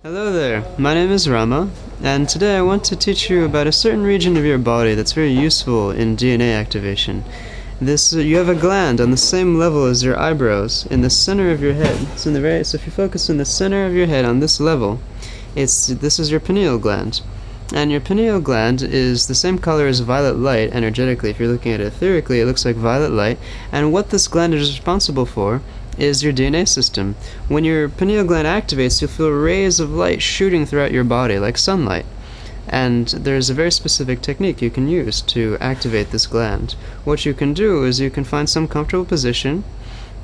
Hello there, my name is Rama, and today I want to teach you about a certain region of your body that's very useful in DNA activation. You have a gland on the same level as your eyebrows, in the center of your head. So if you focus in the center of your head on this level, this is your pineal gland. And your pineal gland is the same color as violet light energetically. If you're looking at it etherically, it looks like violet light. And what this gland is responsible for is your DNA system. When your pineal gland activates, you'll feel rays of light shooting throughout your body like sunlight. And there's a very specific technique you can use to activate this gland. What you can do is you can find some comfortable position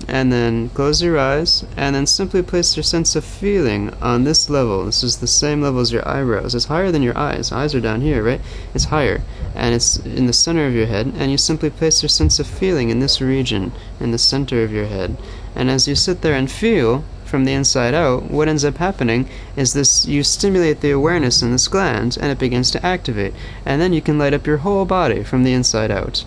and then close your eyes and then simply place your sense of feeling on this level. This is the same level as your eyebrows. It's higher than your eyes. Eyes are down here, right? It's higher, and it's in the center of your head, and you simply place your sense of feeling in this region, in the center of your head. And as you sit there and feel from the inside out, what ends up happening is you stimulate the awareness in this gland and it begins to activate, and then you can light up your whole body from the inside out.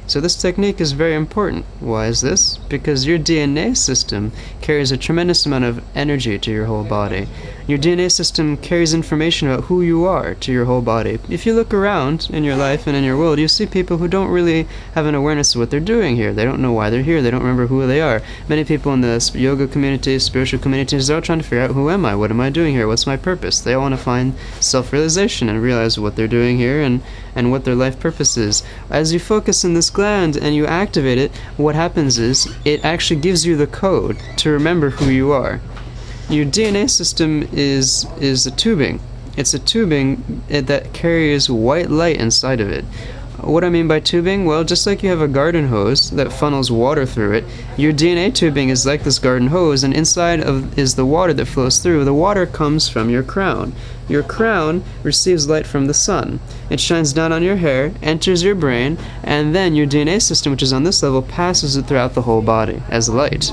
So this technique is very important. Why is this? Because your DNA system carries a tremendous amount of energy to your whole body. Your DNA system carries information about who you are to your whole body. If you look around in your life and in your world, you see people who don't really have an awareness of what they're doing here. They don't know why they're here. They don't remember who they are. Many people in the yoga community, spiritual communities, they're all trying to figure out, who am I? What am I doing here? What's my purpose? They all want to find self-realization and realize what they're doing here and what their life purpose is. As you focus in this gland and you activate it, what happens is it actually gives you the code to remember who you are. Your DNA system is a tubing. It's a tubing that carries white light inside of it. What I mean by tubing? Well, just like you have a garden hose that funnels water through it, your DNA tubing is like this garden hose, and inside is the water that flows through. The water comes from your crown. Your crown receives light from the sun. It shines down on your hair, enters your brain, and then your DNA system, which is on this level, passes it throughout the whole body as light.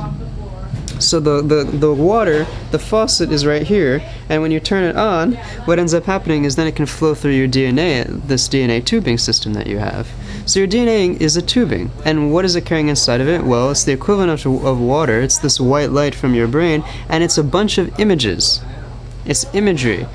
So the water, the faucet is right here, and when you turn it on, what ends up happening is then it can flow through your DNA, this DNA tubing system that you have. So your DNA is a tubing, and what is it carrying inside of it? Well, it's the equivalent of water. It's this white light from your brain, and it's a bunch of images. It's imagery.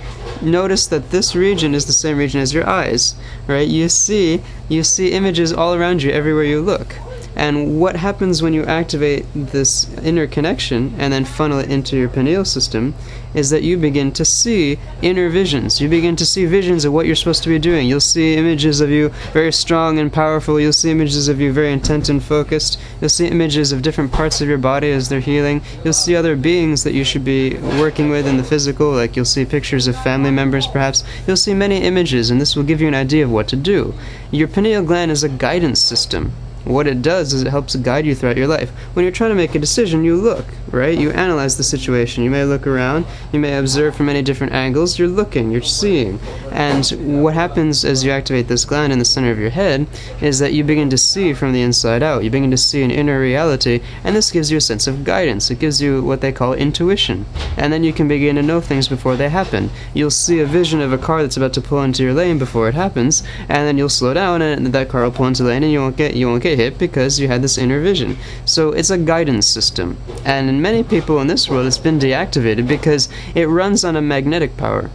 Notice that this region is the same region as your eyes, right? You see images all around you everywhere you look. And what happens when you activate this inner connection and then funnel it into your pineal system is that you begin to see inner visions. You begin to see visions of what you're supposed to be doing. You'll see images of you very strong and powerful. You'll see images of you very intent and focused. You'll see images of different parts of your body as they're healing. You'll see other beings that you should be working with in the physical, like you'll see pictures of family members perhaps. You'll see many images, and this will give you an idea of what to do. Your pineal gland is a guidance system. What it does is it helps guide you throughout your life. When you're trying to make a decision, you look, right? You analyze the situation. You may look around. You may observe from many different angles. You're looking. You're seeing. And what happens as you activate this gland in the center of your head is that you begin to see from the inside out. You begin to see an inner reality, and this gives you a sense of guidance. It gives you what they call intuition. And then you can begin to know things before they happen. You'll see a vision of a car that's about to pull into your lane before it happens, and then you'll slow down, and that car will pull into the lane, and you won't get hit because you had this inner vision. So it's a guidance system, and in many people in this world it's been deactivated because it runs on a magnetic power.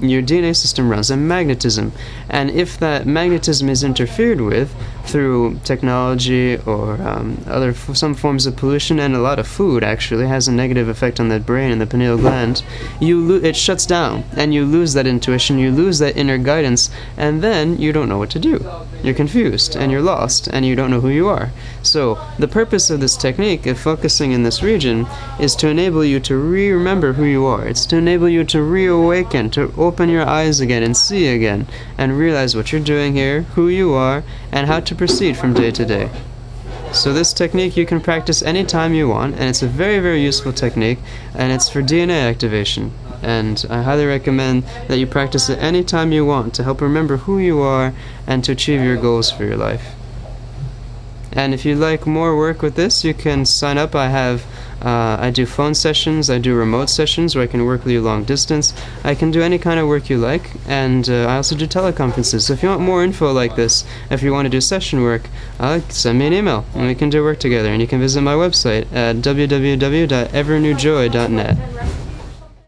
Your DNA system runs on magnetism, and if that magnetism is interfered with through technology or some forms of pollution, and a lot of food actually has a negative effect on the brain and the pineal gland, it shuts down, and you lose that intuition, you lose that inner guidance, and then you don't know what to do. You're confused, and you're lost, and you don't know who you are. So the purpose of this technique of focusing in this region is to enable you to remember who you are. It's to enable you to reawaken, to open your eyes again and see again, and realize what you're doing here, who you are, and how to proceed from day to day. So this technique you can practice anytime you want, and it's a very, very useful technique, and it's for DNA activation. And I highly recommend that you practice it anytime you want to help remember who you are and to achieve your goals for your life. And if you'd like more work with this, you can sign up. I do phone sessions, I do remote sessions where I can work with you long distance. I can do any kind of work you like, and I also do teleconferences. So if you want more info like this, if you want to do session work, send me an email and we can do work together. And you can visit my website at www.evernewjoy.net.